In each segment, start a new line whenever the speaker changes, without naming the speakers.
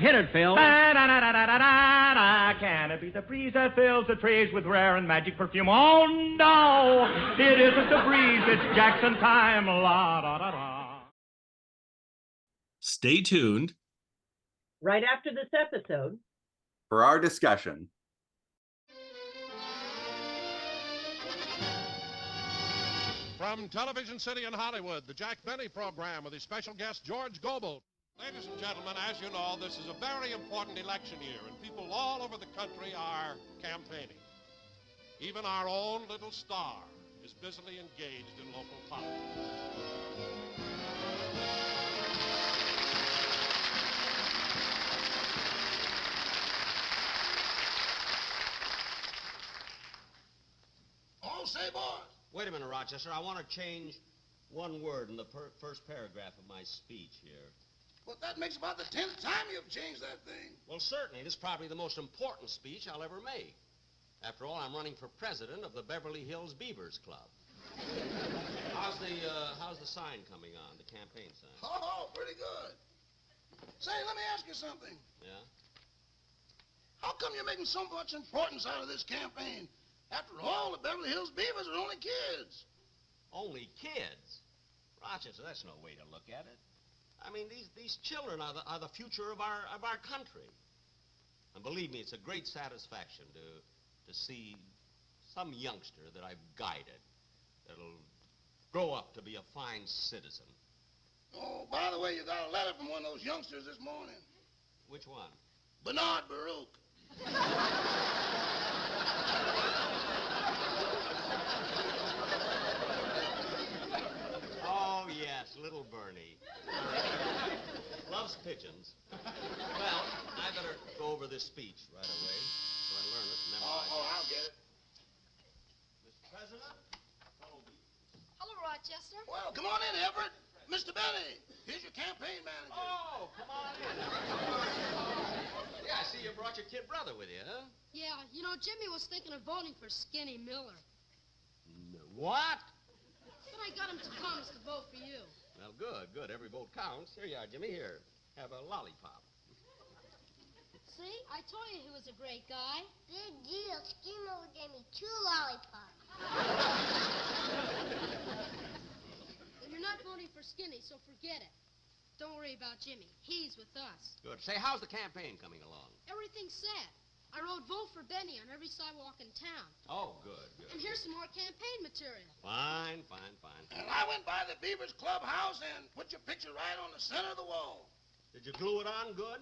Hit it, Phil.
Da-da-da-da-da-da-da. Can it be the breeze that fills the trees with rare and magic perfume? Oh, no, it isn't the breeze. It's Jackson time. La-da-da-da.
Stay tuned.
Right after this episode.
For our discussion.
From Television City in Hollywood, the Jack Benny program with his special guest, George Gobel. Ladies and gentlemen, as you know, this is a very important election year, and people all over the country are campaigning. Even our own little star is busily engaged in local politics.
Oh, say, boys.
Wait a minute, Rochester. I want to change one word in the first paragraph of my speech here.
Well, that makes about the 10th time you've changed that thing.
Well, certainly. This is probably the most important speech I'll ever make. After all, I'm running for president of the Beverly Hills Beavers Club. How's the sign coming on, the campaign sign?
Oh, pretty good. Say, let me ask you something.
Yeah?
How come you're making so much importance out of this campaign? After all, the Beverly Hills Beavers are only kids.
Only kids? Rochester, that's no way to look at it. I mean, these children are the future of our country. And believe me, it's a great satisfaction to see some youngster that I've guided that'll grow up to be a fine citizen.
Oh, by the way, you got a letter from one of those youngsters this morning.
Which one?
Bernard Baruch.
Oh, yes, little Bernie. Loves pigeons. Well, I better go over this speech right away so I learn it and memorize it.
I'll get it.
Mr. President, fellow Beavers.
Hello, Rochester.
Well, come on in, Everett. Mr. Benny, here's your campaign manager.
Oh, come on in. Yeah, I see you brought your kid brother with you, huh?
Yeah, you know, Jimmy was thinking of voting for Skinny Miller.
No. What?
But I got him to promise to vote for you.
Well, good. Every vote counts. Here you are, Jimmy. Here, have a lollipop.
See? I told you he was a great guy.
Big deal. Skinny Miller gave me 2 lollipops.
Well, you're not voting for Skinny, so forget it. Don't worry about Jimmy. He's with us.
Good. Say, how's the campaign coming along?
Everything's set. I wrote vote for Benny on every sidewalk in town.
Oh, good.
And here's some more campaign material.
Fine.
And I went by the Beavers clubhouse and put your picture right on the center of the wall.
Did you glue it on good?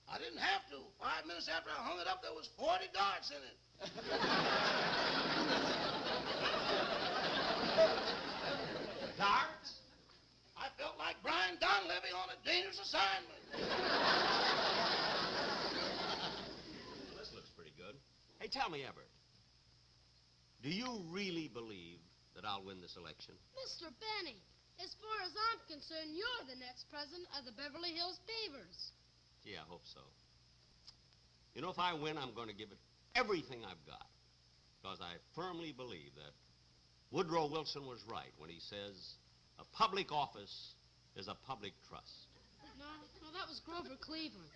I didn't have to. 5 minutes after I hung it up, there was 40 darts in it.
Darts?
I felt like Brian Donlevy on a dangerous assignment.
This looks pretty good. Hey, tell me, Everett, do you really believe that I'll win this election?
Mr. Benny, as far as I'm concerned, you're the next president of the Beverly Hills Beavers.
Gee, I hope so. You know, if I win, I'm going to give it everything I've got. Because I firmly believe that Woodrow Wilson was right when he says, a public office is a public trust.
No, that was Grover Cleveland.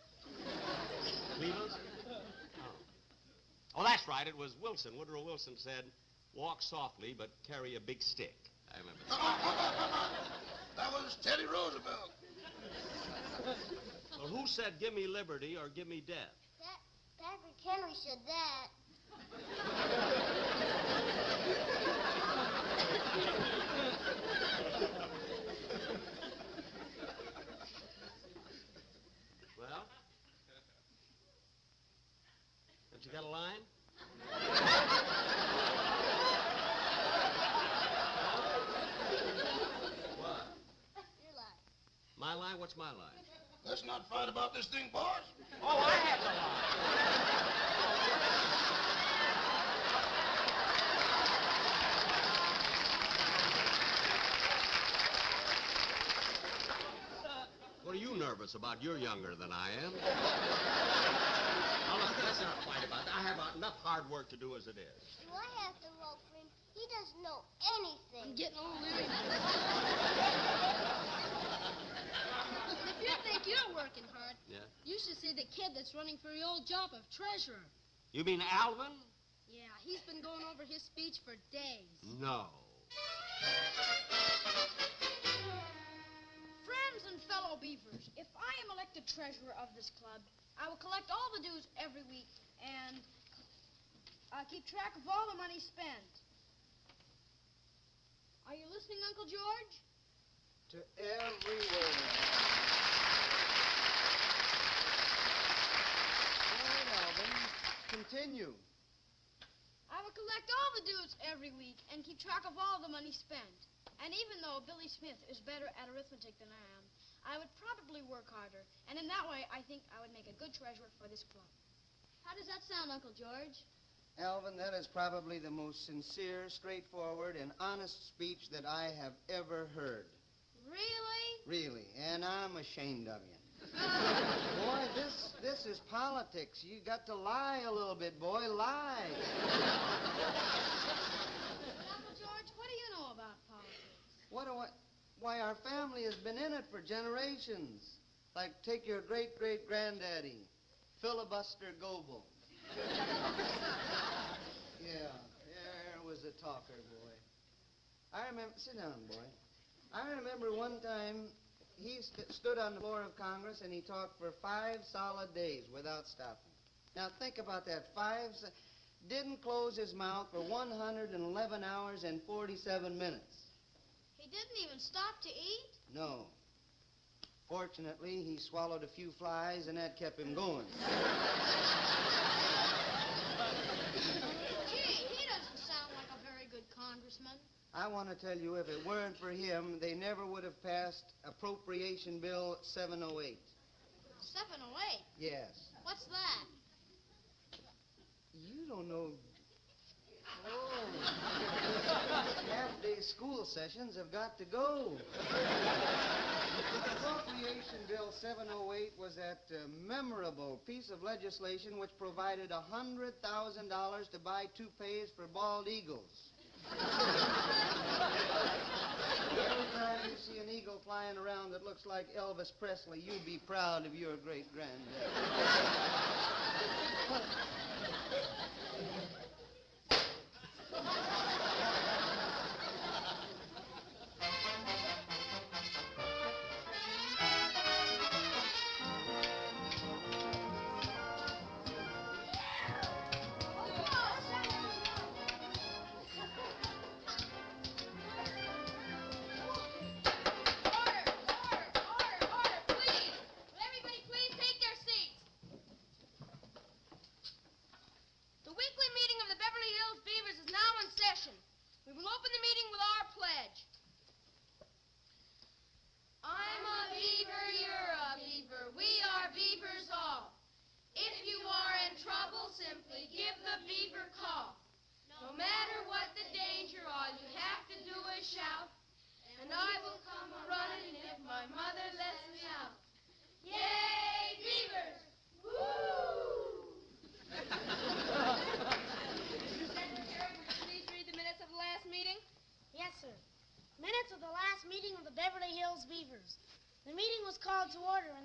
Cleveland? Oh, that's right. It was Wilson. Woodrow Wilson said, walk softly, but carry a big stick. I remember that.
That was Teddy Roosevelt.
Well, who said, give me liberty or give me death?
Patrick Henry said that.
Well? Have you got a line? What?
Your line.
My line? What's my line?
Let's not fight about this thing, boys.
Oh, I have the line. What are you nervous about? You're younger than I am. Now, look, let's not fight about that. I have enough hard work to do as it is.
Do I have to vote for him? He doesn't know anything.
I'm getting old anyway. If you think you're working hard,
Yeah?
you should actually the kid that's running for the old job of treasurer.
You mean Alvin?
Yeah, he's been going over his speech for days.
No.
Friends and fellow Beavers, if I am elected treasurer of this club, I will collect all the dues every week and keep track of all the money spent. Are you listening, Uncle George?
To every word. All right, Alvin. Continue.
I will collect all the dues every week and keep track of all the money spent. And even though Billy Smith is better at arithmetic than I am, I would probably work harder. And in that way, I think I would make a good treasurer for this club. How does that sound, Uncle George?
Alvin, that is probably the most sincere, straightforward, and honest speech that I have ever heard.
Really?
Really, and I'm ashamed of you. Boy, this is politics. You got to lie a little bit, boy. Lie.
Uncle George, what do you know about politics?
Why, our family has been in it for generations. Like, take your great-great-granddaddy, Filibuster Gobel. Yeah, there was a talker, boy. I remember, sit down, boy. I remember one time he stood on the floor of Congress and he talked for 5 solid days without stopping. Now think about that. Didn't close his mouth for 111 hours and 47 minutes.
He didn't even stop to eat?
No. Fortunately, he swallowed a few flies and that kept him going.
Gee, he doesn't sound like a very good congressman.
I want to tell you, if it weren't for him, they never would have passed Appropriation Bill 708.
708?
Yes.
What's that?
You don't know. Oh. Half-day school sessions have got to go. Appropriation Bill 708 was that memorable piece of legislation which provided $100,000 to buy toupees for bald eagles. Every time you see an eagle flying around that looks like Elvis Presley, you'd be proud of your great-granddad.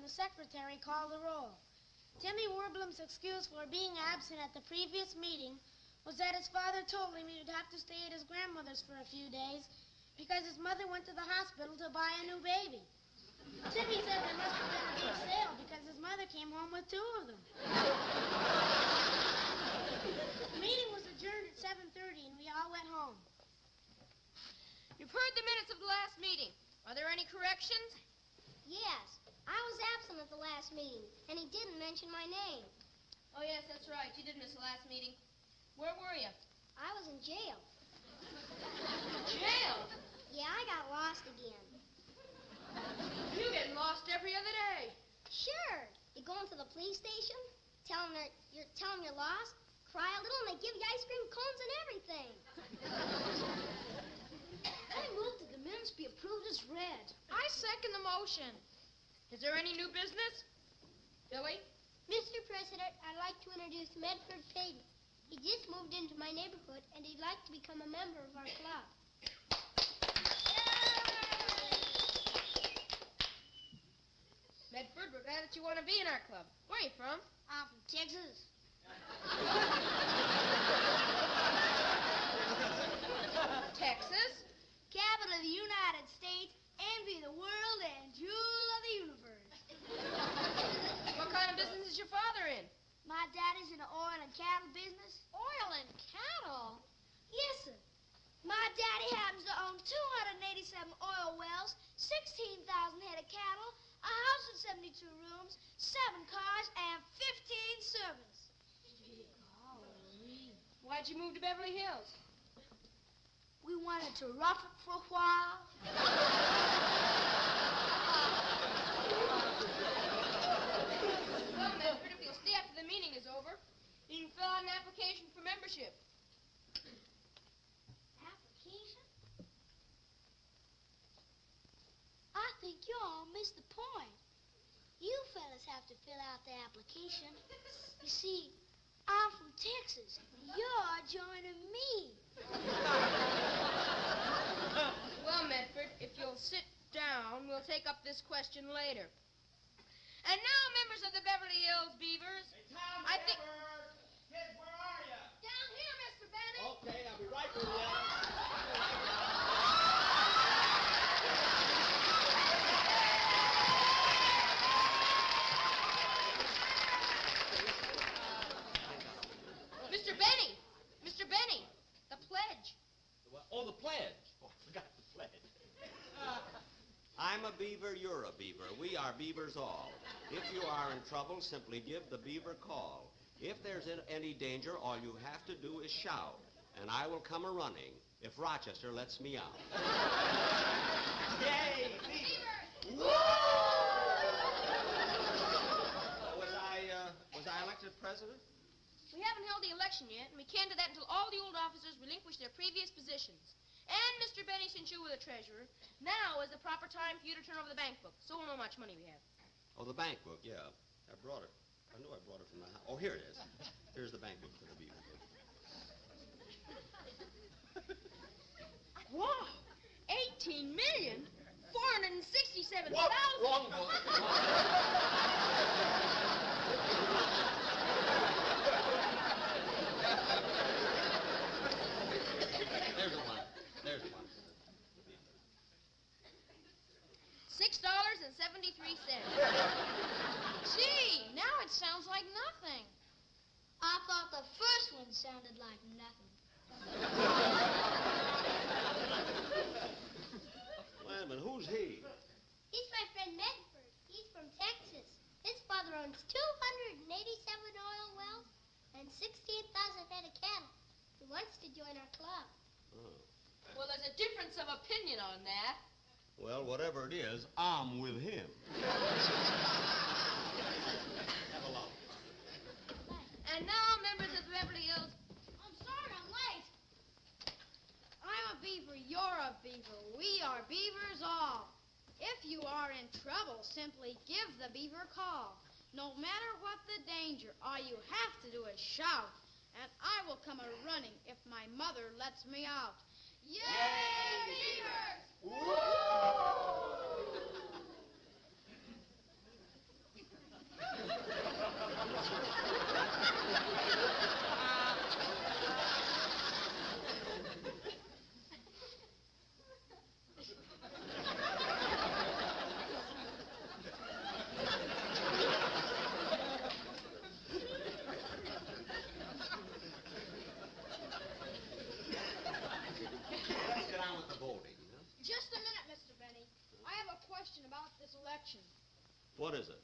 Secretary called the roll. Timmy Warblum's excuse for being absent at the previous meeting was that his father told him he would have to stay at his grandmother's for a few days because his mother went to the hospital to buy a new baby. Timmy said there must have been a big sale because his mother came home with 2 of them. The meeting was adjourned at 7:30 and we all went home.
You've heard the minutes of the last meeting. Are there any corrections?
Yes. I was absent at the last meeting, and he didn't mention my name.
Oh, yes, that's right. You did miss the last meeting. Where were you?
I was in jail.
Jail?
Yeah, I got lost again.
You get lost every other day.
Sure. You go into the police station, tell them you're lost, cry a little, and they give you ice cream cones and everything.
I move that the minutes be approved as read. I second the motion. Is there any new business? Billy?
Mr. President, I'd like to introduce Medford Payton. He just moved into my neighborhood, and he'd like to become a member of our club.
Medford, we're glad that you want to be in our club. Where are you from?
I'm from Texas.
Texas?
Capital of the United States, envy of the world, and jewel of the universe.
What kind of business is your father in?
My daddy's in the oil and cattle business.
Oil and cattle?
Yes, sir. My daddy happens to own 287 oil wells, 16,000 head of cattle, a house with 72 rooms, 7 cars, and 15 servants.
Why'd you move to Beverly Hills?
We wanted to rough it for a while.
Well, Medford, if you'll stay after the meeting is over, you can fill out an application for membership.
Application? I think you all missed the point. You fellas have to fill out the application. You see, I'm from Texas. You're joining me.
Well, Medford, if you'll sit down, we'll take up this question later. And now, members of the Beverly Hills Beavers, I think...
Kids, where are you?
Down here, Mr. Benny.
Okay, I'll be right with you.
Mr. Benny! Mr. Benny! The pledge.
Oh, the pledge. Oh, I forgot the pledge. I'm a beaver, you're a beaver. We are beavers all. If you are in trouble, simply give the beaver call. If there's any danger, all you have to do is shout, and I will come a-running if Rochester lets me out. Yay, beaver! Was I elected president?
We haven't held the election yet, and we can't do that until all the old officers relinquish their previous positions. And, Mr. Benny, since you were the treasurer, now is the proper time for you to turn over the bank book, so we'll know how much money we have.
Oh, the bank book, yeah. I brought it. I knew I brought it from the house. Oh, here it is. Here's the bank book for the Beaver.
Wow! 18,467,000.
What? Wrong book. There's one. There's one.
$6.73.
Gee, now it sounds like nothing.
I thought the first one sounded like nothing.
Wait a minute, who's he?
He's my friend Medford. He's from Texas. His father owns 287 oil wells and 16,000 head of cattle. He wants to join our club.
Oh.
Well, there's a difference of opinion on that.
Well, whatever it is, I'm with him.
And now, members of the Beverly Hills...
I'm sorry I'm late. I'm a beaver, you're a beaver. We are beavers all. If you are in trouble, simply give the beaver a call. No matter what the danger, all you have to do is shout, and I will come a-running if my mother lets me out. Yay, beavers!
Let's get on with the voting. Huh?
Just a minute, Mr. Benny. I have a question about this election.
What is it?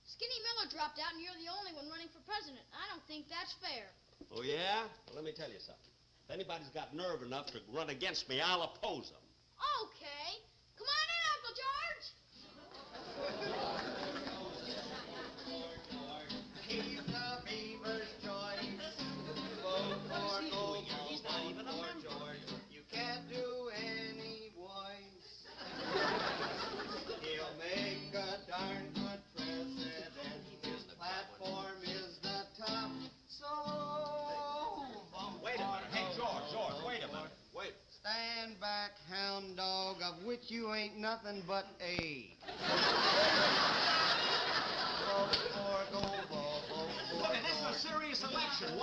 Skinny Miller dropped out, and you're the only one running for president. I don't think that's fair.
Oh, yeah? Well, let me tell you something. If anybody's got nerve enough to run against me, I'll oppose them.
Okay. Come on in, Uncle George.
He's the Beaver's choice. Vote for Gobel,
He's not even a
vote for
member.
George. You can't do any voice. He'll make a darn good president. His platform is the top. So vote
Wait a
for
minute. Hey,
Gobel.
George, wait a minute. Wait.
Stand back, hound dog, of which you ain't nothing but a.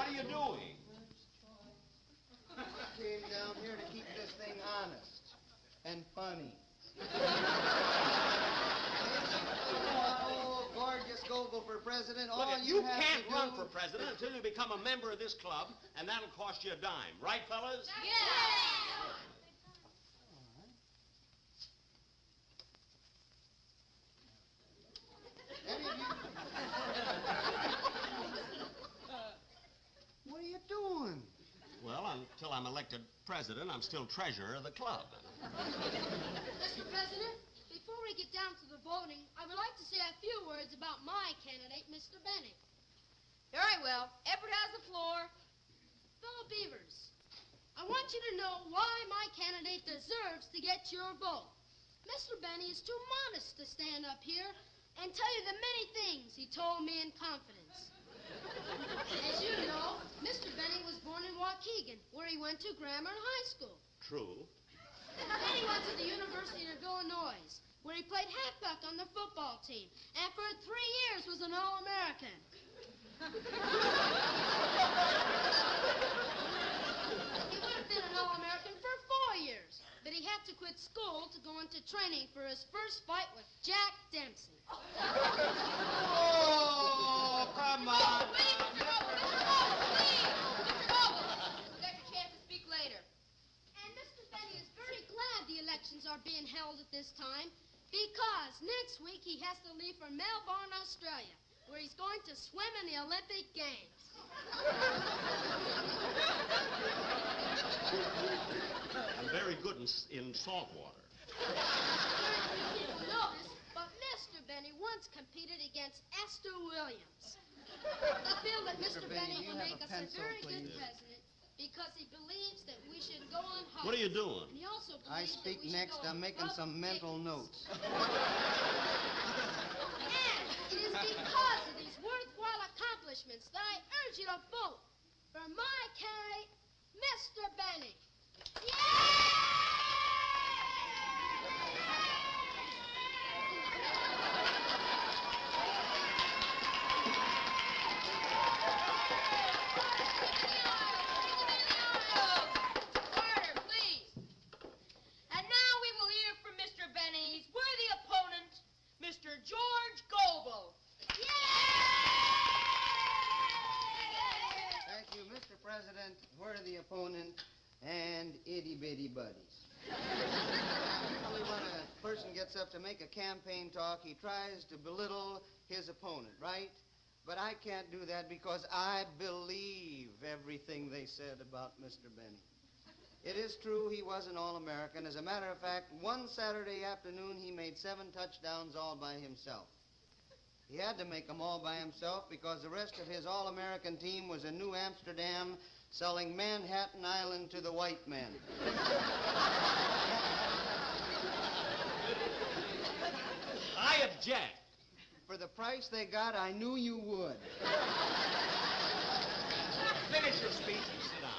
what are you doing?
Came down here to keep this thing honest and funny. Oh, gorgeous Gobel for president.
Look,
All
you
have
can't
to do...
run for president until you become a member of this club, and that'll cost you a dime. Right, fellas?
Any of you... What are you doing?
Well, until I'm elected president, I'm still treasurer of the club.
Mr. President, before we get down to the voting, I would like to say a few words about my candidate, Mr. Benny.
Very well. Everett has the floor.
Fellow Beavers, I want you to know why my candidate deserves to get your vote. Mr. Benny is too modest to stand up here and tell you the many things he told me in confidence. As you know, Mr. Benny was born in Waukegan, where he went to grammar and high school.
True.
Then he went to the University of Illinois, where he played halfback on the football team, and for 3 years was an All-American. He would have been an All-American for 4 years, but he had to quit school to go into training for his first fight with Jack Dempsey.
Oh, come on.
Please, Mr. Gobel, please. Mr. Gobel, you'll get your chance to speak later.
And Mr. Benny is very glad the elections are being held at this time, because next week he has to leave for Melbourne, Australia, where he's going to swim in the Olympic Games.
I'm very good in salt water.
Very few people know this, but Mr. Benny once competed against Esther Williams. I feel that Mr. Benny
you
will
have
make
a
us a
pencil,
very good
please?
president because he believes that we should go on hard.
What are you doing?
And he also believes
I
that
speak
we should
next.
go
I'm making
above
some mental
ridiculous.
notes.
And it is because of these worthwhile accomplishments that I urge you to vote for my candidate, Mr. Benny.
Order, please. And now we will hear from Mr. Benny's worthy opponent, Mr. George Gobel.
Thank you, Mr. President, worthy opponent, and itty-bitty buddies. Usually when a person gets up to make a campaign talk, he tries to belittle his opponent, right? But I can't do that because I believe everything they said about Mr. Benny. It is true he was an All-American. As a matter of fact, one Saturday afternoon, he made 7 touchdowns all by himself. He had to make them all by himself because the rest of his All-American team was in New Amsterdam selling Manhattan Island to the white men.
I object.
For the price they got, I knew you would.
Finish your speech and sit down.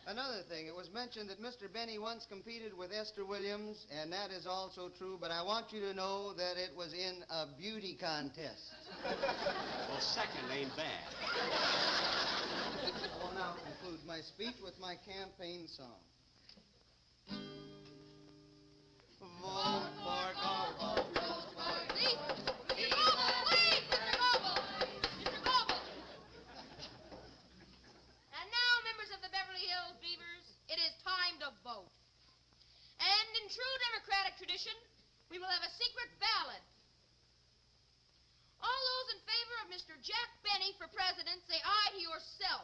Another thing, it was mentioned that Mr. Benny once competed with Esther Williams, and that is also true, but I want you to know that it was in a beauty contest.
Well, second ain't bad.
I will now conclude my speech with my campaign song. Vote for Gobel.
Please, Mr. Gobel, please, Mr. Gobel. Mr. Gobel. And now, members of the Beverly Hills Beavers, it is time to vote. And in true Democratic tradition, we will have a secret ballot. All those in favor of Mr. Jack Benny for president, say aye to yourself.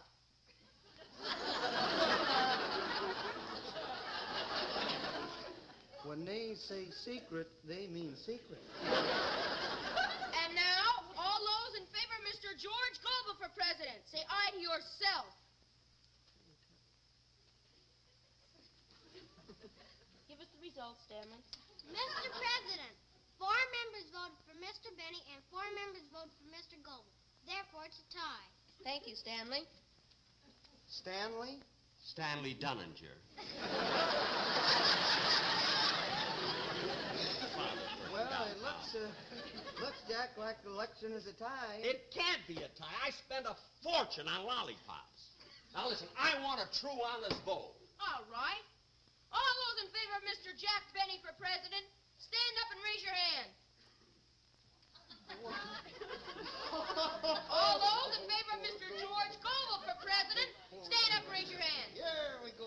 When they say secret, they mean secret.
And now, all those in favor of Mr. George Gobel for president, say aye to yourself. Give us the results, Stanley.
Mr. President, 4 members voted for Mr. Benny and 4 members voted for Mr. Gobel. Therefore, it's a tie.
Thank you, Stanley.
Stanley?
Stanley Dunninger. father.
Well, it looks, Jack, like the election is a tie.
It can't be a tie. I spent a fortune on lollipops. Now, listen, I want a true, honest vote.
All right. All those in favor of Mr. Jack Benny for president, stand up and raise your hand. All those in favor of Mr. George Gobel for president, stand up and raise your hand.
There we go.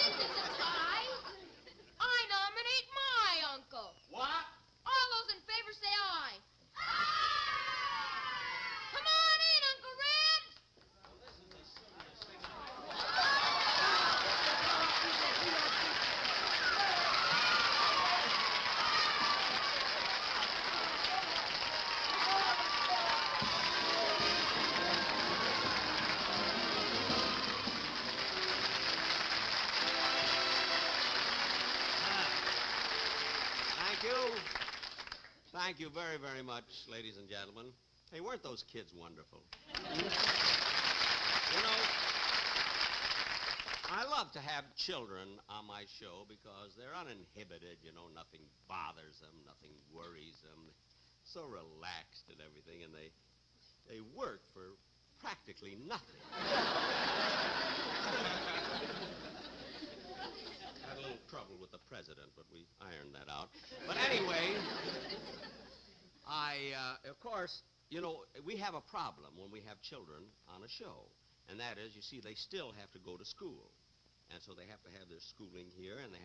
Since it's a tie, I nominate my uncle.
What?
All those in favor say aye. Come on in, Uncle Red.
Thank you very, very much, ladies and gentlemen. Hey, weren't those kids wonderful? You know, I love to have children on my show because they're uninhibited, you know, nothing bothers them, nothing worries them. So relaxed and everything, and they work for practically nothing. Had a little trouble with the president, but we ironed that out. But anyway, of course, you know, we have a problem when we have children on a show. And that is, you see, they still have to go to school. And so they have to have their schooling here, and we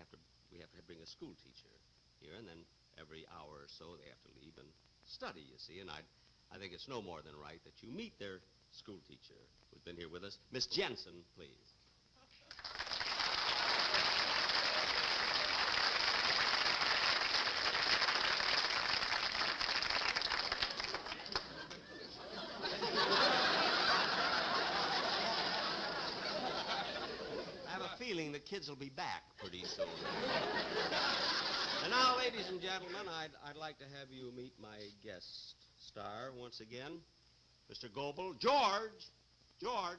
have to bring a school teacher here, and then every hour or so they have to leave and study, you see. And I think it's no more than right that you meet their school teacher who's been here with us. Miss Jensen, please. The kids will be back pretty soon. And now, ladies and gentlemen, I'd like to have you meet my guest star once again, Mr. Gobel. George!
Can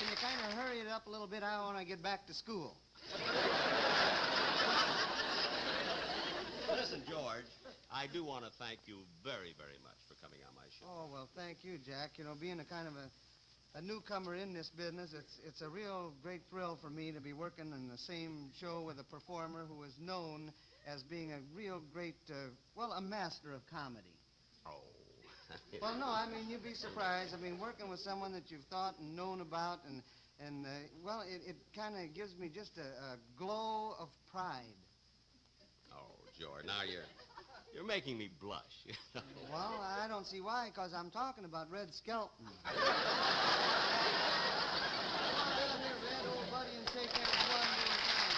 you kind of hurry it up a little bit? I want to get back to school.
Listen, George, I do want to thank you very, very much for coming on my show.
Oh, well, thank you, Jack. You know, being a kind of a newcomer in this business, it's a real great thrill for me to be working in the same show with a performer who is known as being a real great, a master of comedy.
Oh.
Well, no, I mean, you'd be surprised. I mean, working with someone that you've thought and known about, and it kind of gives me just a glow of pride.
Oh, George, now you're making me blush.
Well, I don't see why, because I'm talking about Red Skelton. Come on down here, Red, old buddy, and shake hands one more time.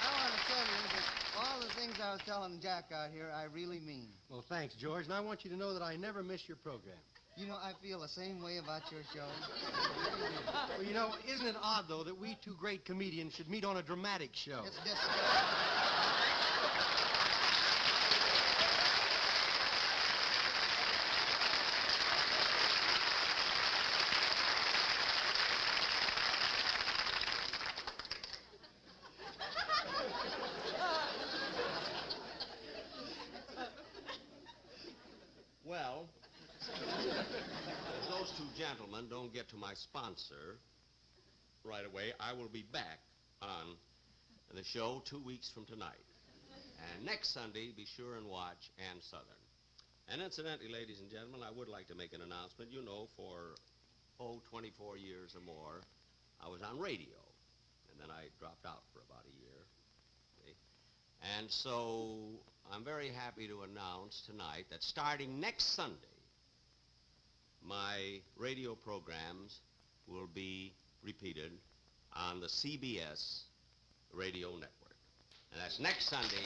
I want to tell you that all the things I was telling Jack out here, I really mean.
Well, thanks, George, and I want you to know that I never miss your program.
You know, I feel the same way about your show.
Well, you know, isn't it odd, though, that we two great comedians should meet on a dramatic show?
It's
Well, if those two gentlemen don't get to my sponsor right away, I will be back on the show 2 weeks from tonight. And next Sunday, be sure and watch Ann Southern. And incidentally, ladies and gentlemen, I would like to make an announcement. You know, for, 24 years or more, I was on radio. And then I dropped out for about a year. See? And so I'm very happy to announce tonight that starting next Sunday, my radio programs will be repeated on the CBS radio network. And that's next Sunday.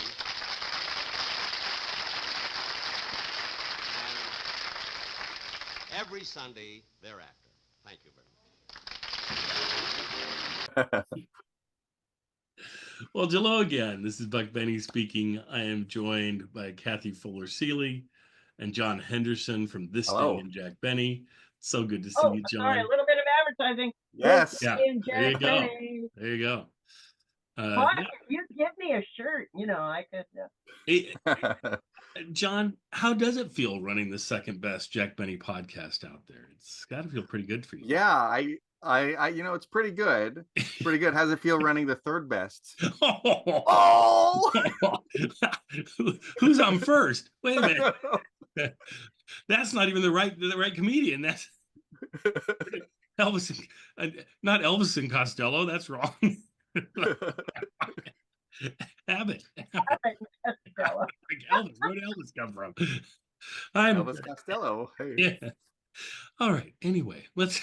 And every Sunday thereafter. Thank you very much.
Well, hello again. This is Buck Benny speaking. I am joined by Kathy Fuller-Seeley and John Henderson from This Day
Hello.
in Jack Benny. So good to see
Oh,
you, John.
sorry, a little bit of advertising.
Yes.
Yeah,
In
there you
Jack
go.
Benny.
There you go.
Buck,
Yeah.
if you give me a shirt, I could.
Hey, John, how does it feel running the second best Jack Benny podcast out there? It's got to feel pretty good for you.
Yeah, I, it's pretty good. Pretty good. How's it feel running the third best?
Oh! Who's on first? Wait a minute. That's not even the right comedian. That's Elvis, not Elvis and Costello. That's wrong. Abbott. Elvis. Where did Elvis come from?
Elvis Costello. Hey.
Yeah. All right. Anyway, let's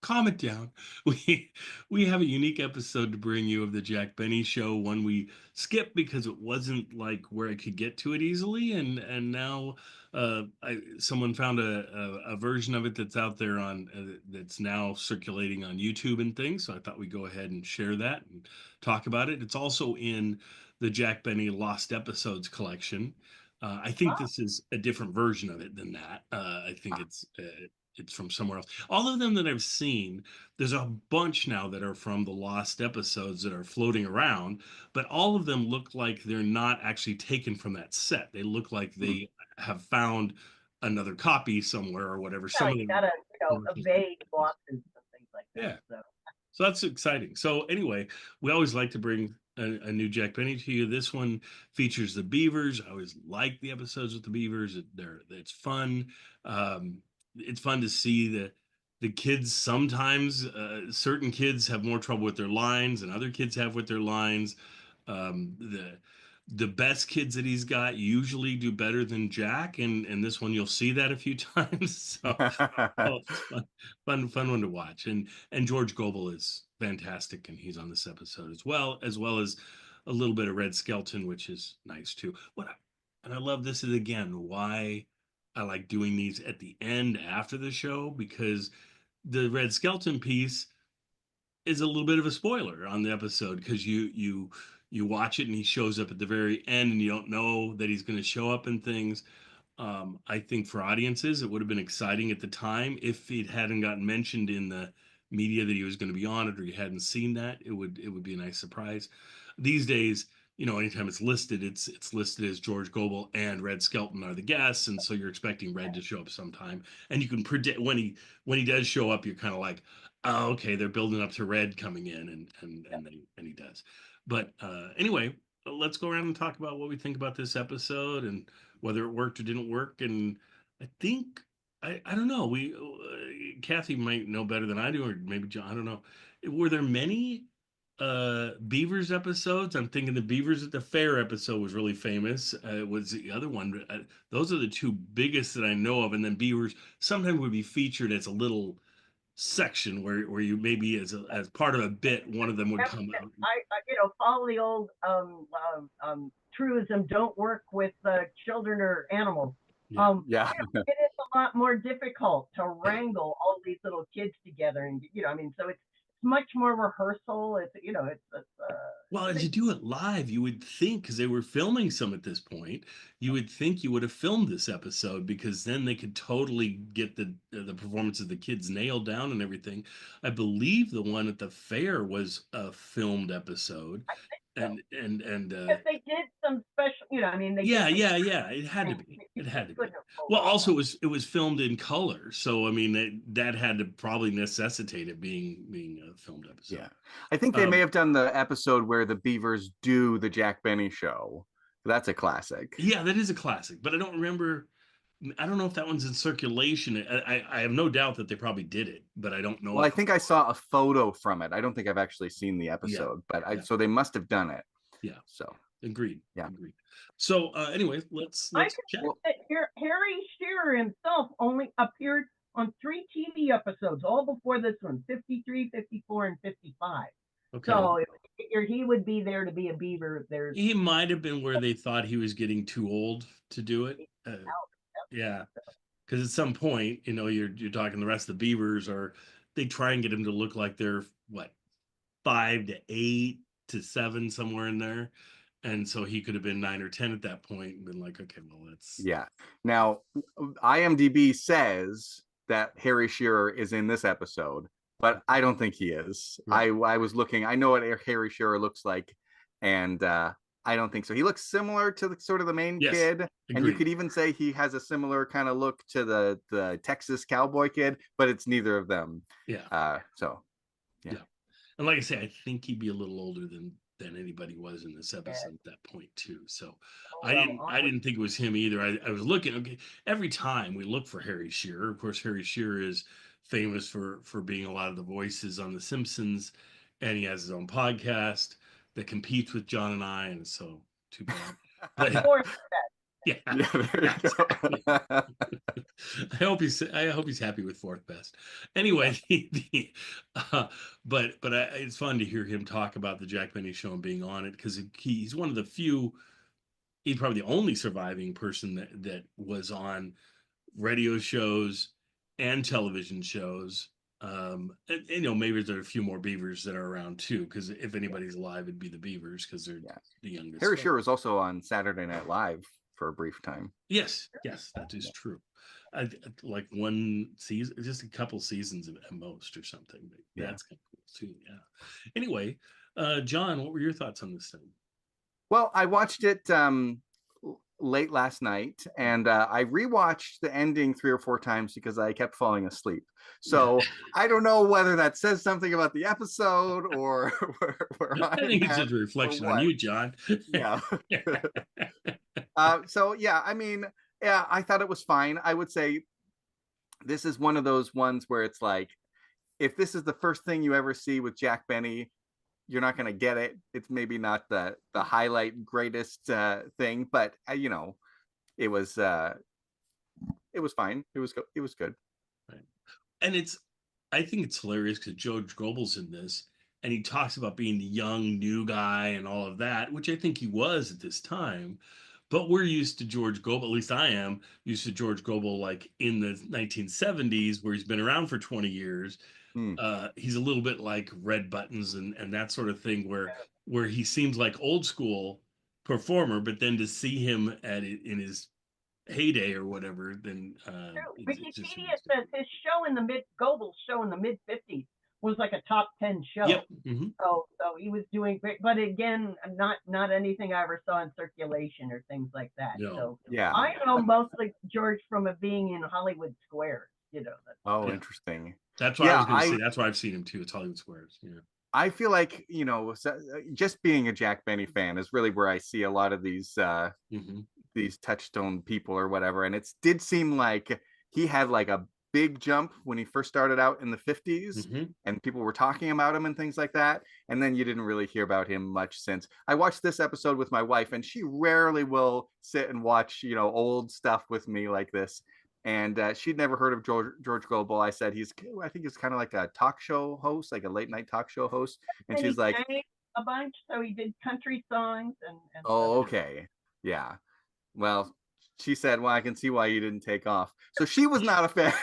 calm it down. We have a unique episode to bring you of the Jack Benny Show, one we skipped because it wasn't like where I could get to it easily, and now someone found a version of it that's out there on that's now circulating on YouTube and things. So I thought we'd go ahead and share that and talk about it. It's also in the Jack Benny Lost Episodes collection. I think this is a different version of it than that. I think it's from somewhere else. All of them that I've seen, there's a bunch now that are from the lost episodes that are floating around, but all of them look like they're not actually taken from that set. They look like they have found another copy somewhere or whatever.
Yeah, you got a vague losses and things like that.
Yeah. So that's exciting. So anyway, we always like to bring a new Jack Benny to you. This one features the Beavers. I always like the episodes with the Beavers. It's fun. It's fun to see the kids. Sometimes certain kids have more trouble with their lines than other kids have with their lines. The best kids that he's got usually do better than Jack, and this one you'll see that a few times. So it's fun one to watch. And George Gobel is fantastic, and he's on this episode as well as a little bit of Red Skelton, which is nice too. And I love this is again why I like doing these at the end after the show, because the Red Skelton piece is a little bit of a spoiler on the episode, because you watch it and he shows up at the very end and you don't know that he's going to show up and things. I think for audiences it would have been exciting at the time if it hadn't gotten mentioned in the media that he was going to be on it, or you hadn't seen that. It would be a nice surprise. These days, anytime it's listed, it's listed as George Gobel and Red Skelton are the guests, and so you're expecting Red to show up sometime, and you can predict when he does show up. You're kind of like, oh, okay, they're building up to Red coming in, and he does. But anyway, let's go around and talk about what we think about this episode and whether it worked or didn't work. And I think I don't know. Kathy might know better than I do, or maybe John. I don't know. Were there many Beavers episodes? I'm thinking the Beavers at the Fair episode was really famous. Was the other one? Those are the two biggest that I know of. And then Beavers sometimes would be featured as a little section where you maybe as part of a bit, one of them would come out.
I follow the old truism: don't work with children or animals.
Yeah.
It is a lot more difficult to wrangle all these little kids together, and so it's much more rehearsal.
Well, as you do it live, you would think, because they were filming some at this point, you would think you would have filmed this episode, because then they could totally get the performance of the kids nailed down and everything. I believe the one at the fair was a filmed episode. And
if they did some special,
yeah, it had to be. Well, also it was filmed in color, so I mean that had to probably necessitate it being a filmed episode.
Yeah, I think they may have done the episode where the Beavers do the Jack Benny Show. That's a classic.
Yeah, that is a classic, but I don't remember. I don't know if that one's in circulation. I have no doubt that they probably did it, but I don't know.
Well, I think I saw a photo from it. I don't think I've actually seen the episode, so they must have done it.
Yeah.
So
agreed.
Yeah.
Agreed. So anyway, let's check.
Harry Shearer himself only appeared on 3 TV episodes, all before this one: 53, 54, and 55. Okay. So he would be there to be a Beaver.
He might have been where they thought he was getting too old to do it. Yeah, because at some point, you're talking the rest of the Beavers, or they try and get him to look like they're 5 to 8, to 7, somewhere in there. And so he could have been 9 or 10 at that point and been like, okay, well, that's...
Yeah. Now, IMDb says that Harry Shearer is in this episode, but I don't think he is.
Right.
I was looking, I know what Harry Shearer looks like, and I don't think so. He looks similar to the main kid, and you could even say he has a similar kind of look to the Texas cowboy kid, but it's neither of them.
Yeah.
Yeah.
And like I say, I think he'd be a little older than anybody was in this episode at that point too. So I didn't think it was him either. I was looking, okay, every time we look for Harry Shearer, of course, Harry Shearer is famous for being a lot of the voices on The Simpsons, and he has his own podcast that competes with John and I, and so too bad. But, yeah. I hope he's happy with fourth best. Anyway, but it's fun to hear him talk about the Jack Benny Show and being on it, because he's one of the few. He's probably the only surviving person that was on radio shows and television shows. And, maybe there are a few more Beavers that are around too, because if anybody's alive, it'd be the Beavers, because they're the youngest.
Harry Shearer was also on Saturday Night Live for a brief time.
Yes, that is true. Like one season, just a couple seasons at most or something. But that's kind of cool too. Yeah. Anyway, John, what were your thoughts on this thing?
Well, I watched it late last night, and I rewatched the ending 3 or 4 times because I kept falling asleep. So I don't know whether that says something about the episode or where
I think it's just a reflection on you, John.
Yeah. So yeah, I mean, yeah, I thought it was fine. I would say this is one of those ones where it's like, if this is the first thing you ever see with Jack Benny, you're not going to get it. It's maybe not the highlight greatest thing, but it was fine. It was good.
Right. And I think it's hilarious because George Gobel's in this, and he talks about being the young new guy and all of that, which I think he was at this time. But we're used to George Gobel, at least I am used to George Gobel, like in the 1970s, where he's been around for 20 years. He's a little bit like Red Buttons and that sort of thing, where he seems like old school performer, but then to see him in his heyday or whatever, then
Wikipedia says his show in the Gobel's show in the mid 50s was like a top 10 show.
Yep. Mm-hmm.
So he was doing great, but again, not anything I ever saw in circulation or things like that.
No.
So
yeah,
I know mostly George from being in Hollywood Squares.
Interesting.
That's why I was going to say. That's why I've seen him too. It's Hollywood Squares. Yeah.
I feel like just being a Jack Benny fan is really where I see a lot of these these touchstone people or whatever, and it did seem like he had like a big jump when he first started out in the 50s, and people were talking about him and things like that, and then you didn't really hear about him much since. I watched this episode with my wife, and she rarely will sit and watch old stuff with me like this, and she'd never heard of George Gobel. I said I think he's kind of like a talk show host, like a late night talk show host, and she's like,
a bunch. So he did country songs and
oh, okay, yeah, well, she said, well, I can see why you didn't take off. So she was not a fan.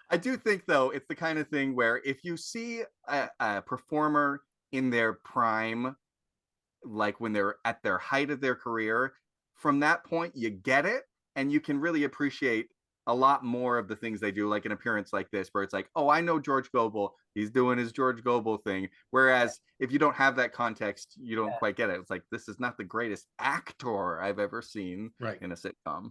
I do think, though, it's the kind of thing where if you see a performer in their prime, like when they're at their height of their career, from that point, you get it. And you can really appreciate a lot more of the things they do, like an appearance like this, where it's like, oh, I know George Gobel. He's doing his George Gobel thing. Whereas if you don't have that context, you don't quite get it. It's like, this is not the greatest actor I've ever seen in a sitcom.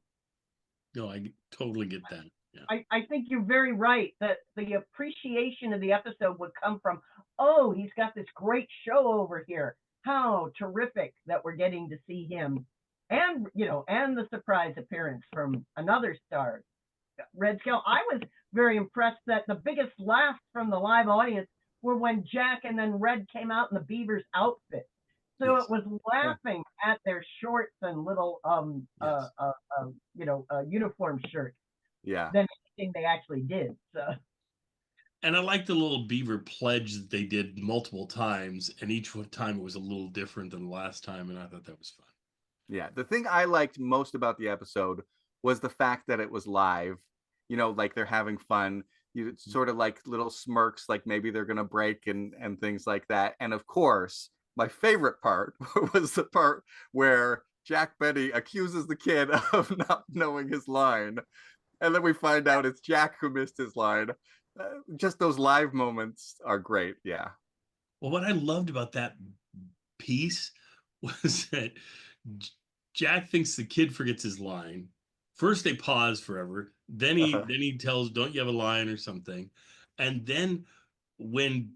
No, I totally get that. Yeah.
I think you're very right that the appreciation of the episode would come from, oh, he's got this great show over here. How terrific that we're getting to see him. And, and the surprise appearance from another star, Red Skelton. I was very impressed that the biggest laughs from the live audience were when Jack and then Red came out in the Beaver's outfit. So it was laughing at their shorts and little uniform shirts.
Yeah.
Than anything they actually did. So.
And I like the little Beaver pledge that they did multiple times, and each time it was a little different than the last time, and I thought that was fun.
Yeah, the thing I liked most about the episode was the fact that it was live. Like they're having fun. you sort of like little smirks, like maybe they're gonna break and things like that. And of course, my favorite part was the part where Jack Benny accuses the kid of not knowing his line, and then we find out it's Jack who missed his line. Just those live moments are great. Yeah.
Well, what I loved about that piece was that Jack thinks the kid forgets his line. First they pause forever, then he tells, don't you have a line or something, and then when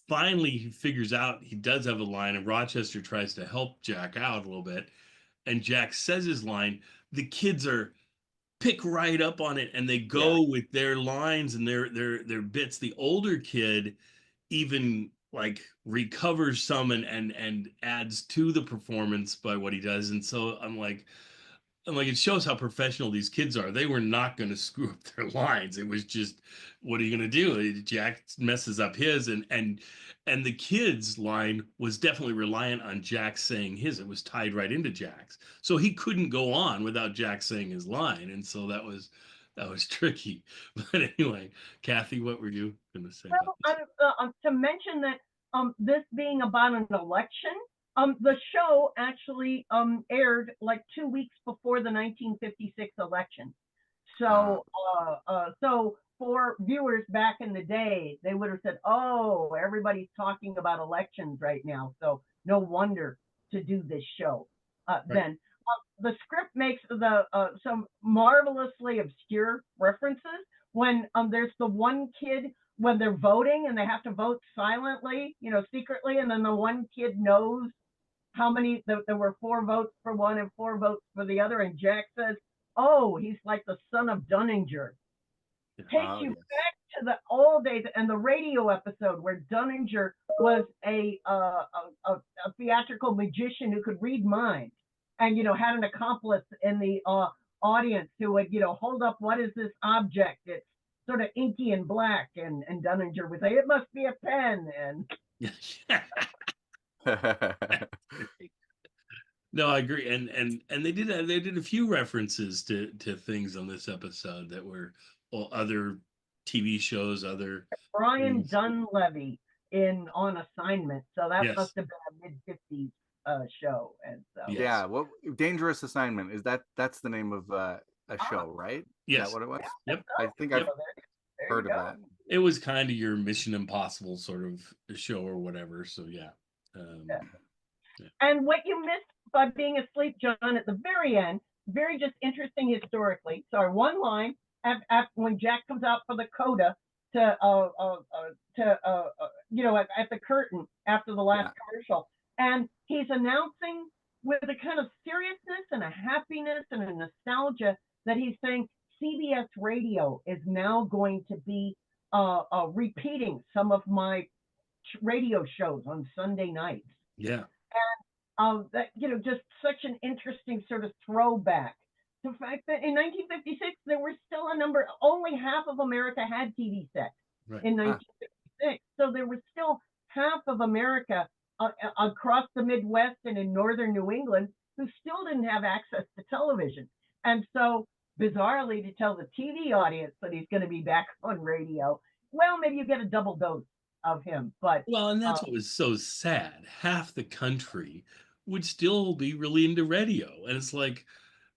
finally he figures out he does have a line, and Rochester tries to help Jack out a little bit, and Jack says his line, the kids are pick right up on it, and they go with their lines and their bits. The older kid even like recovers some and adds to the performance by what he does. And so I'm like, it shows how professional these kids are. They were not going to screw up their lines. It was just, what are you going to do? Jack messes up his, and the kid's line was definitely reliant on Jack saying his. It was tied right into Jack's, so he couldn't go on without Jack saying his line, and so that was tricky. But anyway, Kathy, what were you going to say?
Well, to mention that this being about an election. The show actually aired like 2 weeks before the 1956 election. So, so for viewers back in the day, they would have said, "Oh, everybody's talking about elections right now, so no wonder to do this show." Then the script makes some marvelously obscure references when there's the one kid when they're voting and they have to vote silently, secretly, and then the one kid knows how many there were 4 votes for one and 4 votes for the other, and Jack says, "Oh, he's like the son of Dunninger." Takes you back to the old days and the radio episode where Dunninger was a theatrical magician who could read minds, and had an accomplice in the audience who would hold up, "What is this object? It's sort of inky and black," and Dunninger would say, "It must be a pen," and
No, I agree, and they did a few references to things on this episode that were other TV shows, other
Brian
things.
Dunleavy on Assignment, so that must have been a mid-50s show, and so
Yeah, what Dangerous Assignment is that's the name of a show, right?
Yes.
Is that what it was?
Yep.
I think I've heard of that.
It was kind of your Mission Impossible sort of show or whatever. So yeah.
And what you missed by being asleep, John, at the very end, very just interesting historically. So one line when Jack comes out for the coda at the curtain after the last commercial, and he's announcing with a kind of seriousness and a happiness and a nostalgia that he's saying CBS Radio is now going to be repeating some of my radio shows on Sunday nights.
Yeah.
And that just such an interesting sort of throwback to the fact that in 1956 there were still only half of America had TV sets in 1956. So there was still half of America across the Midwest and in northern New England who still didn't have access to television. And so bizarrely, to tell the TV audience that he's going to be back on radio, well, maybe you get a double dose of him. But
and that's what was so sad. Half the country would still be really into radio, and it's like,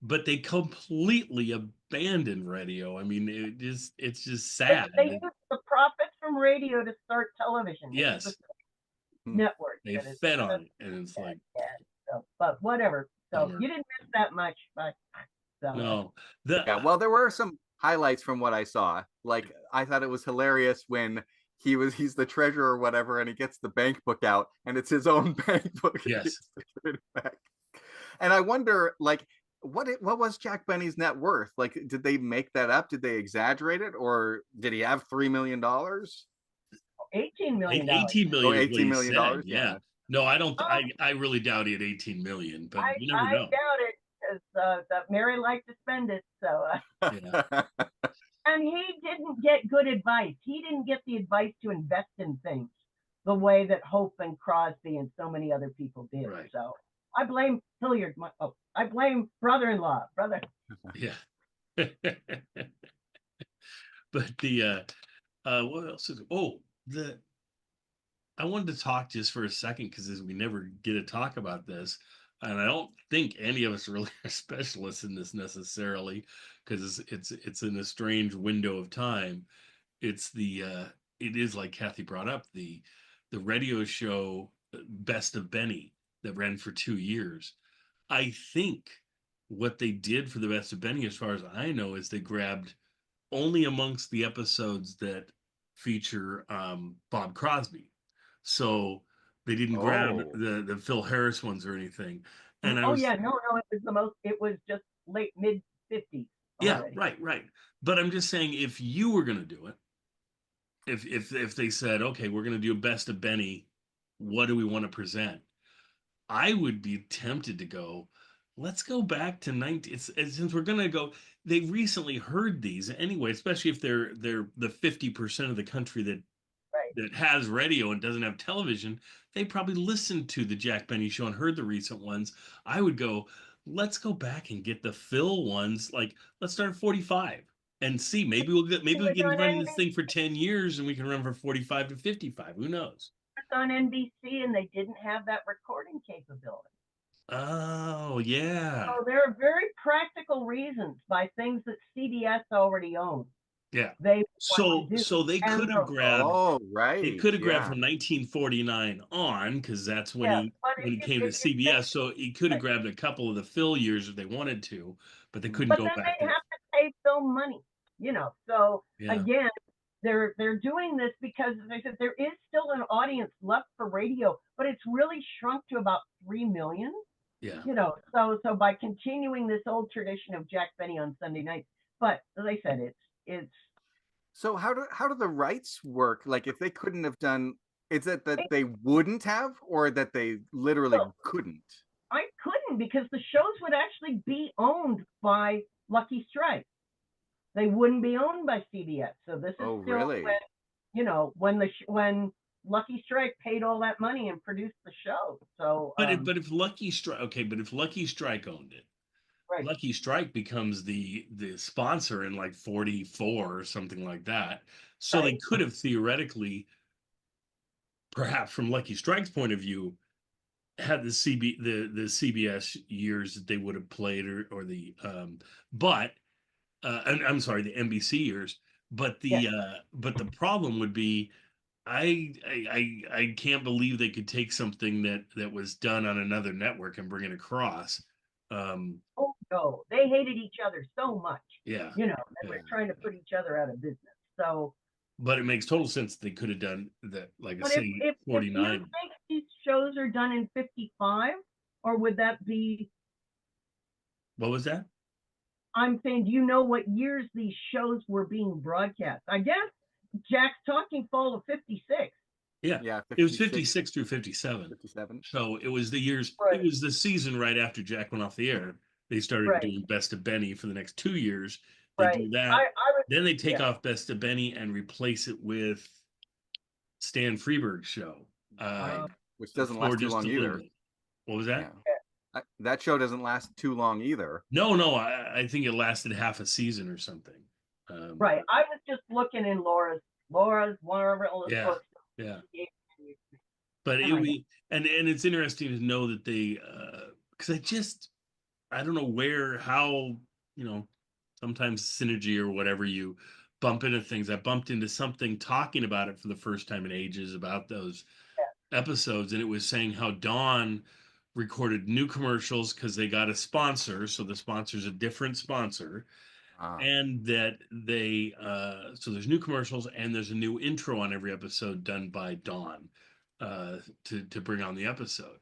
but they completely abandoned radio. I mean, it's just sad.
They used the profits from radio to start television.
Yes.
Network.
They fed on it, and it's like,
but whatever. So you didn't miss that much, but
no.
Well, there were some highlights from what I saw. Like, I thought it was hilarious when he's the treasurer or whatever, and he gets the bank book out, and it's his own bank book.
Yes.
And I wonder, like, what was Jack Benny's net worth? Like, did they make that up? Did they exaggerate it, or did he have $3 million?
$18 million.
$18 million.
$18 million.
Yeah. No, I don't. I really doubt he had $18 million, but you never know.
I doubt it, because Mary liked to spend it. So. And he didn't get good advice. He didn't get the advice to invest in things the way that Hope and Crosby and so many other people did.
Right.
So I blame Hilliard. I blame brother-in-law. Brother.
Yeah. But what else is? Oh, I wanted to talk just for a second because we never get to talk about this, and I don't think any of us really are specialists in this necessarily, because it's in a strange window of time. It's it is like Kathy brought up the radio show Best of Benny that ran for 2 years. I think what they did for the Best of Benny, as far as I know, is they grabbed only amongst the episodes that feature Bob Crosby. So they didn't grab
Oh.
the Phil Harris ones or anything. And
yeah, no, it was just late mid 50s.
Yeah, right. But I'm just saying, if you were going to do it, if they said, okay, we're going to do a Best of Benny, what do we want to present? I would be tempted to go, let's go back to 19. Since we're going to go, they recently heard these anyway, especially if they're the 50% of the country that has radio and doesn't have television. They probably listened to the Jack Benny show and heard the recent ones. I would go, let's go back and get the Phil ones. Like, let's start at 45 and see. Maybe we can run this thing for 10 years and we can run for 45 to 55. Who knows?
It's on NBC and they didn't have that recording capability.
Oh, yeah.
So there are very practical reasons by things that CBS already owns.
Yeah.
So
they could have grabbed.
Oh, right.
They could have grabbed from 1949 on, because that's when he came to CBS. So he could have grabbed a couple of the Phil years if they wanted to, but they couldn't go back.
But then they have to pay film money, So again, they're doing this because, as I said, there is still an audience left for radio, but it's really shrunk to about 3 million.
Yeah.
So by continuing this old tradition of Jack Benny on Sunday nights, but as I said, it's.
So how do the rights work? Like, if they couldn't have done, is it that they wouldn't have, or that they literally couldn't?
I couldn't, because the shows would actually be owned by Lucky Strike. They wouldn't be owned by CBS. So this is still
really?
when Lucky Strike paid all that money and produced the show. So,
but if Lucky Strike, if Lucky Strike owned it,
right.
Lucky Strike becomes the sponsor in like 44 or something like that. So they could have theoretically, perhaps from Lucky Strike's point of view, had the CBS years that they would have played, or the I'm sorry, the NBC years. But the problem would be, I can't believe they could take something that was done on another network and bring it across.
Oh no, they hated each other so much.
Yeah.
They were trying to put each other out of business. So.
But it makes total sense they could have done that, like I say, 49.
If you think these shows are done in 55, or would that be?
What was that?
I'm saying, do you know what years these shows were being broadcast? I guess Jack's talking fall of 56.
Yeah.
56.
It was 56 through 57.
57.
So it was the years. It was the season right after Jack went off the air. They started doing Best of Benny for the next 2 years. They do that. Then they take off Best of Benny and replace it with Stan Freberg's show,
which doesn't last too long either.
What was that?
Yeah. That show doesn't last too long either.
No. I think it lasted half a season or something.
Right. I was just looking in Laura's whatever all the books.
Yeah. But it's interesting to know that they, because I don't know how sometimes synergy or whatever, you bump into things. I bumped into something talking about it for the first time in ages about those episodes, and it was saying how Dawn recorded new commercials because they got a sponsor, so the sponsor's a different sponsor, and that they so there's new commercials and there's a new intro on every episode done by Dawn to bring on the episode.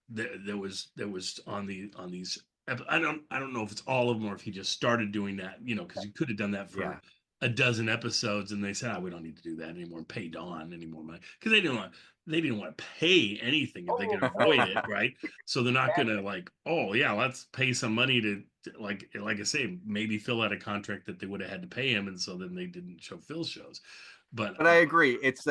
There was on these. I don't know if it's all of them or if he just started doing that, because he could have done that for a dozen episodes, and they said, we don't need to do that anymore and pay Dawn any more money, because they didn't want to pay anything if they could avoid it, right? So they're not gonna let's pay some money to like I say, maybe fill out a contract that they would have had to pay him, and so then they didn't show Phil's shows. But
I agree, it's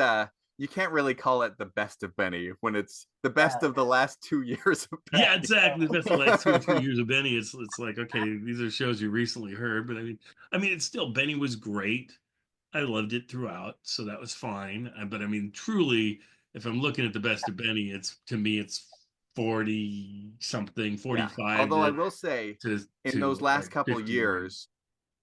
you can't really call it the best of Benny when it's the best of the last 2 years of Benny.
Yeah, exactly. The best of the last 2 or 3 years of Benny. It's like, okay, these are shows you recently heard, but I mean, it's still Benny was great. I loved it throughout, so that was fine. But I mean, truly, if I'm looking at the best of Benny, it's to me, it's 40 something, 45
Although I will say, in those last couple
51.
years,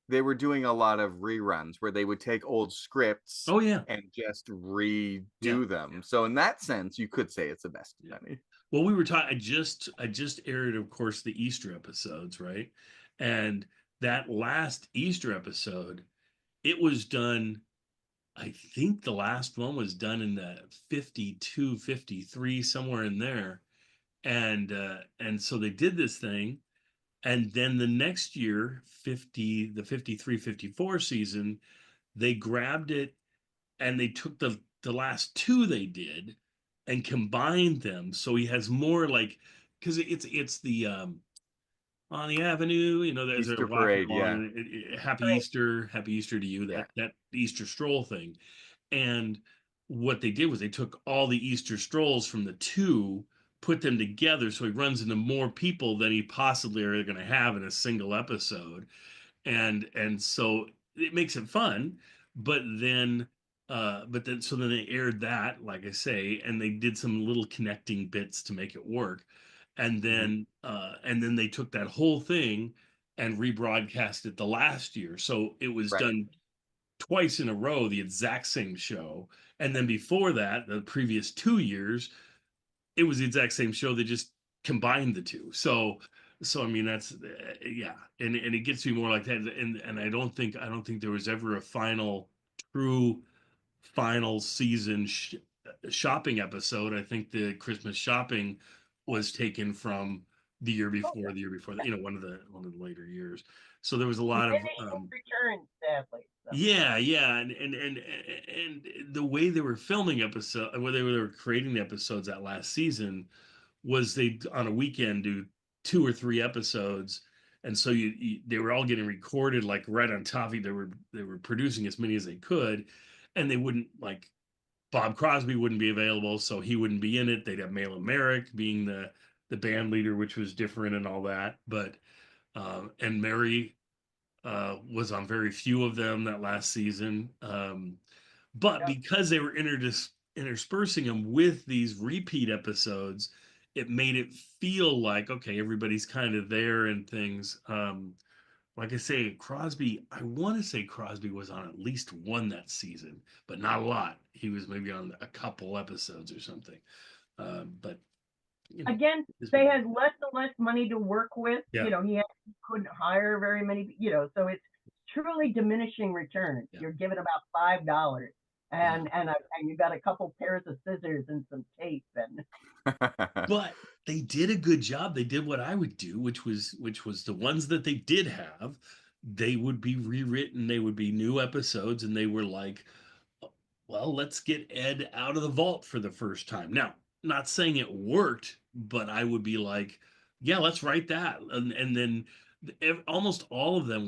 they were doing a lot of reruns where they would take old scripts
Oh, yeah.
and just redo them. So in that sense, you could say it's the best of Benny.
Well, we were talking. I just aired, of course, the Easter episodes, right? And that last Easter episode, it was done. I think the last one was done in the 52, 53, somewhere in there. And so they did this thing. And then the next year, the 53, 54 season, they grabbed it and they took the last two they did and combined them. So he has more like, because it's the on the avenue, you know, as they're
Easter
walking
parade,
along, happy Easter to you, that Easter stroll thing. And what they did was they took all the Easter strolls from the two, put them together, so he runs into more people than he possibly are going to have in a single episode, and so it makes it fun. But then so then they aired that, like I say, and they did some little connecting bits to make it work, and then they took that whole thing and rebroadcast it the last year, so it was done twice in a row, the exact same show. And then before that, the previous 2 years, it was the exact same show. They just combined the two. So I mean, that's yeah, and it gets to be more like that. And I don't think there was ever a true final season shopping episode. I think the Christmas shopping was taken from the year before, you know, one of the later years. So there was a lot of
returns, sadly. So.
Yeah, and the way they were filming episodes, where they were creating the episodes that last season, was they on a weekend do 2 or 3 episodes, and so they were all getting recorded like right on top of it. They were producing as many as they could, and they wouldn't, like, Bob Crosby wouldn't be available, so he wouldn't be in it. They'd have Malin Merrick being the band leader, which was different and all that, but and Mary was on very few of them that last season. But because they were interspersing them with these repeat episodes, it made it feel like, okay, everybody's kind of there and things. Like I say, I want to say Crosby was on at least one that season, but not a lot. He was maybe on a couple episodes or something. But you know,
again, they had less and less money to work with.
Yeah.
You know, he couldn't hire very many. You know, so it's truly diminishing returns. Yeah. You're giving about $5, and you got a couple pairs of scissors and some tape, and.
But they did a good job. They did what I would do, which was the ones that they did have, they would be rewritten. They would be new episodes, and they were like, well, let's get Ed out of the vault for the first time. Now, not saying it worked, but I would be like, yeah, let's write that. And then almost all of them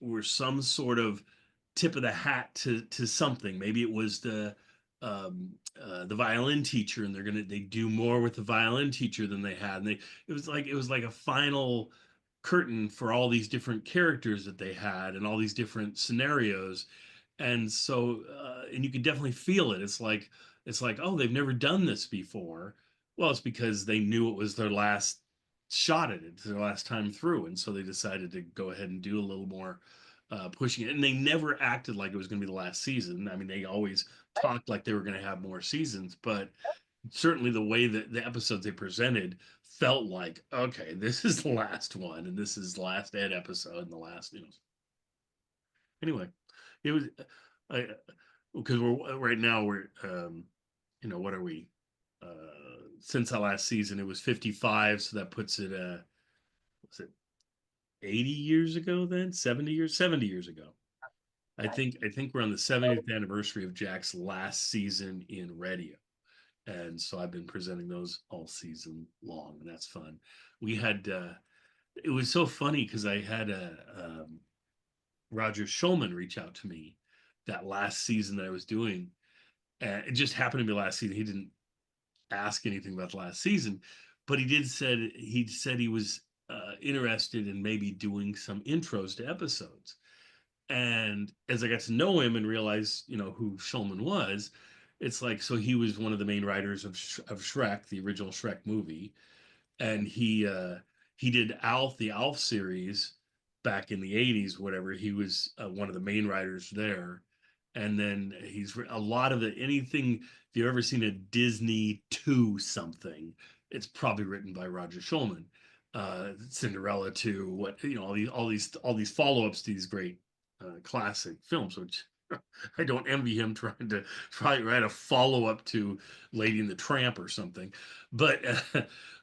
were some sort of tip of the hat to something. Maybe it was the violin teacher, and they do more with the violin teacher than they had. And it was like a final curtain for all these different characters that they had and all these different scenarios. And so, and you could definitely feel it. It's like, oh, they've never done this before. Well, it's because they knew it was their last shot at it, their last time through. And so they decided to go ahead and do a little more pushing it. And they never acted like it was going to be the last season. I mean, they always talked like they were going to have more seasons, but certainly the way that the episodes they presented felt like, okay, this is the last one, and this is the last Ed episode, and the last, you know. Anyway, it was, because right now we're, you know, what are we? Since that last season, it was 55, so that puts it, was it 80 years ago then? 70 years ago. I think we're on the 70th anniversary of Jack's last season in radio. And so I've been presenting those all season long, and that's fun. We had, it was so funny because I had Roger Schulman reach out to me that last season that I was doing. And it just happened to be last season. He didn't ask anything about the last season, but he said he was interested in maybe doing some intros to episodes. And as I got to know him and realize, who Shulman was, it's like, so he was one of the main writers of Shrek, the original Shrek movie, and he did Alf, the Alf series back in the 80s, whatever. He was one of the main writers there. And then he's a lot of anything, if you've ever seen a Disney 2 something, it's probably written by Roger Shulman. Cinderella 2, all these follow-ups to these great classic films, which I don't envy him trying to write a follow-up to Lady and the Tramp or something. But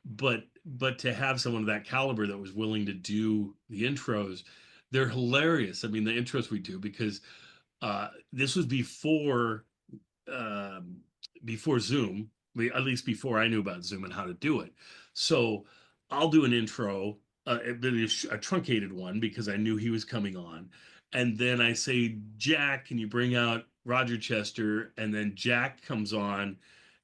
but to have someone of that caliber that was willing to do the intros, they're hilarious. I mean, the intros we do, because this was before Zoom, at least before I knew about Zoom and how to do it. So I'll do an intro, a truncated one, because I knew he was coming on. And then I say, Jack, can you bring out Roger Chester? And then Jack comes on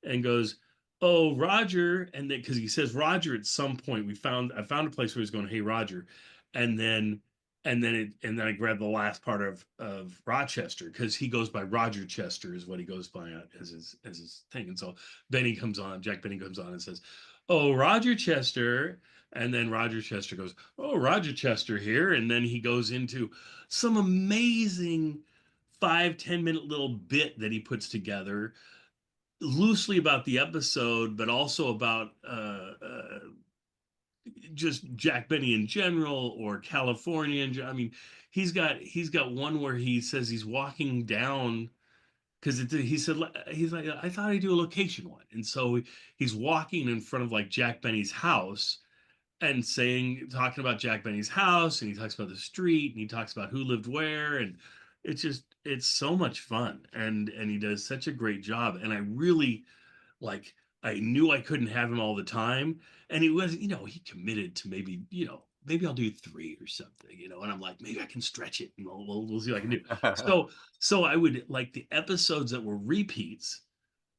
and goes, oh, Roger. And then, because he says Roger at some point, I found a place where he's going, hey, Roger. And then I grabbed the last part of Rochester, because he goes by Roger Chester is what he goes by as his thing. And so Jack Benny comes on and says, oh, Roger Chester. And then Roger Chester goes, oh, Roger Chester here. And then he goes into some amazing 5-10 minute little bit that he puts together loosely about the episode, but also about just Jack Benny in general, or California. I mean, he's got one where he says he's walking down, because he's like, I thought I'd do a location one. And so he's walking in front of like Jack Benny's house and talking about Jack Benny's house, and he talks about the street, and he talks about who lived where, and it's so much fun, and he does such a great job. And I really, like, I knew I couldn't have him all the time, and he was, he committed to maybe I'll do 3 or something, and I'm like, maybe I can stretch it, and we'll see what I can do. So I would, like, the episodes that were repeats,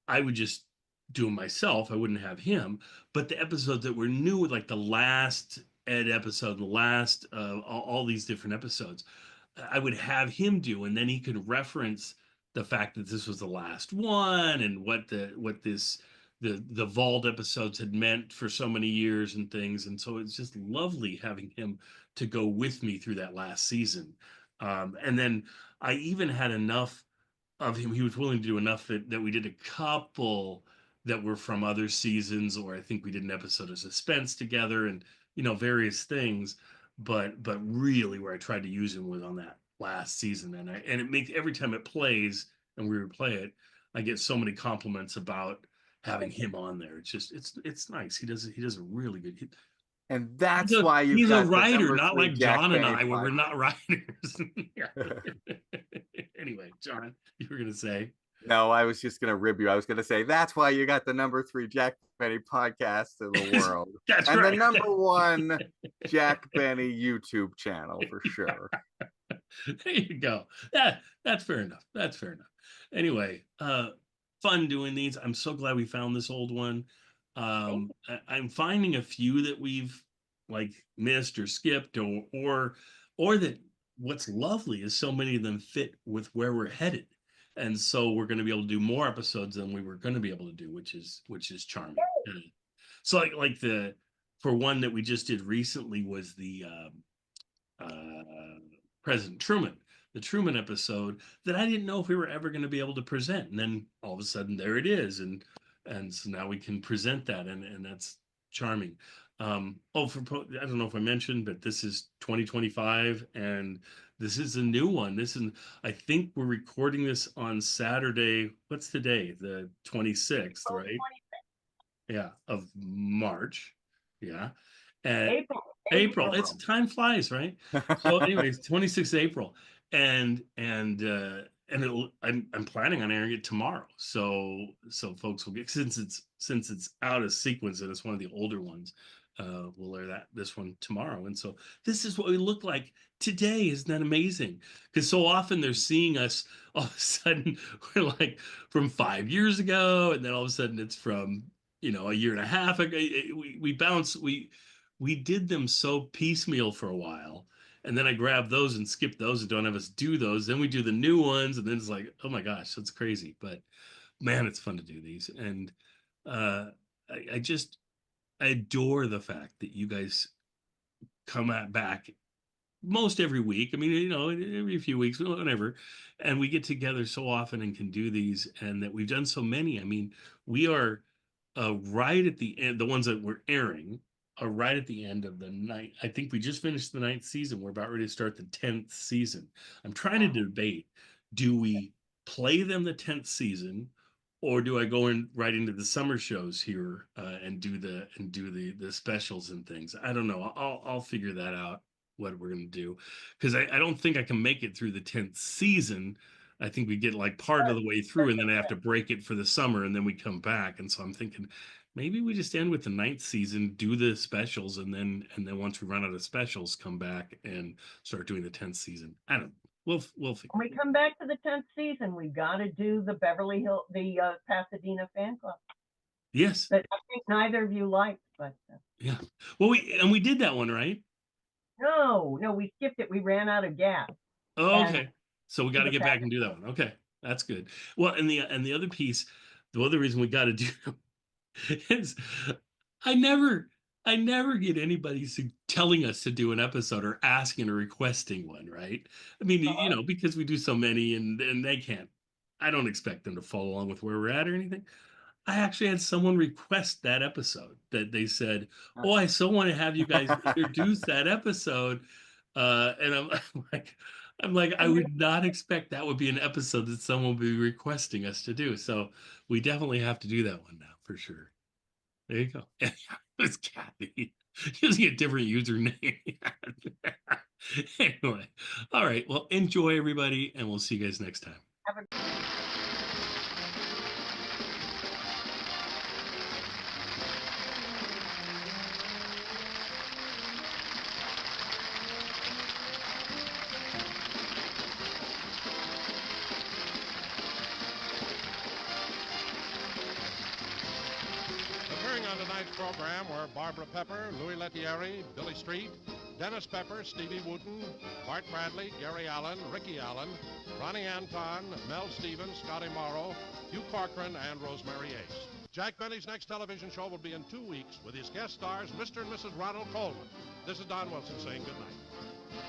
I would just do them myself. I wouldn't have him. But the episodes that were new, like the last Ed episode, the last all these different episodes, I would have him do, and then he could reference the fact that this was the last one, and what the vault episodes had meant for so many years and things. And so it's just lovely having him to go with me through that last season. And then I even had enough of him. He was willing to do enough that we did a couple that were from other seasons, or I think we did an episode of Suspense together, and various things. But really, where I tried to use him was on that last season, and it makes, every time it plays and we replay it, I get so many compliments about having him on there. It's just it's nice. He does a really good.
And that's why
he's
got
a writer,
the
not like
Jack
John and
Benny
I, where we're
podcast.
not writers. Anyway, John, you were gonna say.
No, I was just gonna rib you. I was gonna say that's why you got the #3 Jack Benny podcast in the world.
That's
and
right.
the #1 Jack Benny YouTube channel for sure.
There you go. That's fair enough. That's fair enough. Anyway, fun doing these. I'm so glad we found this old one. I'm finding a few that we've like missed or skipped, or that what's lovely is so many of them fit with where we're headed. And so we're going to be able to do more episodes than we were going to be able to do, which is charming. So like for one that we just did recently was the President Truman, the Truman episode that I didn't know if we were ever going to be able to present. And then all of a sudden there it is. And so now we can present that, and that's charming. I don't know if I mentioned, but this is 2025, and this is a new one. I think we're recording this on Saturday. What's the day? The 26th, right? 26th. Yeah, of March. Yeah. And April. It's time flies, right? So anyways, 26th April. And I'm planning on airing it tomorrow. So folks will get, since it's out of sequence and it's one of the older ones, we'll air this one tomorrow. And so this is what we look like today. Isn't that amazing? Because so often they're seeing us, all of a sudden we're like from 5 years ago, and then all of a sudden it's from, a year and a half ago. We bounce. We did them so piecemeal for a while, and then I grab those and skip those and don't have us do those. Then we do the new ones, and then it's like, oh my gosh, that's crazy. But man, it's fun to do these. And I adore the fact that you guys come back most every week. I mean, every few weeks, whatever. And we get together so often and can do these, and that we've done so many. I mean, we are right at the end. The ones that we're airing are right at the end of the night. I think we just finished the 9th season. We're about ready to start the 10th season. I'm trying to debate, do we play them the 10th season, or do I go right into the summer shows here and do the specials and things? I don't know. I'll figure that out, what we're gonna do, because I don't think I can make it through the 10th season. I think we get like part of the way through, and then I have to break it for the summer, and then we come back. And so I'm thinking maybe we just end with the 9th season, do the specials, and then once we run out of specials, come back and start doing the 10th season. I don't know. We'll figure.
When we come back to the 10th season, we've got to do the Pasadena fan club.
Yes.
That I think neither of you liked, but
yeah. Well, we did that one, right?
No, we skipped it. We ran out of gas.
Oh, okay. So we got to get back and do that one. Okay, that's good. Well, and the other piece, the other reason we got to do is I never get anybody telling us to do an episode or asking or requesting one, right? I mean, because we do so many, and they can't. I don't expect them to follow along with where we're at or anything. I actually had someone request that episode, that they said, "Oh, I so want to have you guys introduce that episode," and I'm like, I would not expect that would be an episode that someone would be requesting us to do. So we definitely have to do that one now for sure. There you go. It's Kathy using a different username. Anyway, all right. Well, enjoy everybody, and we'll see you guys next time.
Program were Barbara Pepper, Louis Lettieri, Billy Street, Dennis Pepper, Stevie Wooten, Bart Bradley, Gary Allen, Ricky Allen, Ronnie Anton, Mel Stevens, Scotty Morrow, Hugh Corcoran, and Rosemary Ace. Jack Benny's next television show will be in 2 weeks with his guest stars, Mr. and Mrs. Ronald Coleman. This is Don Wilson saying good night.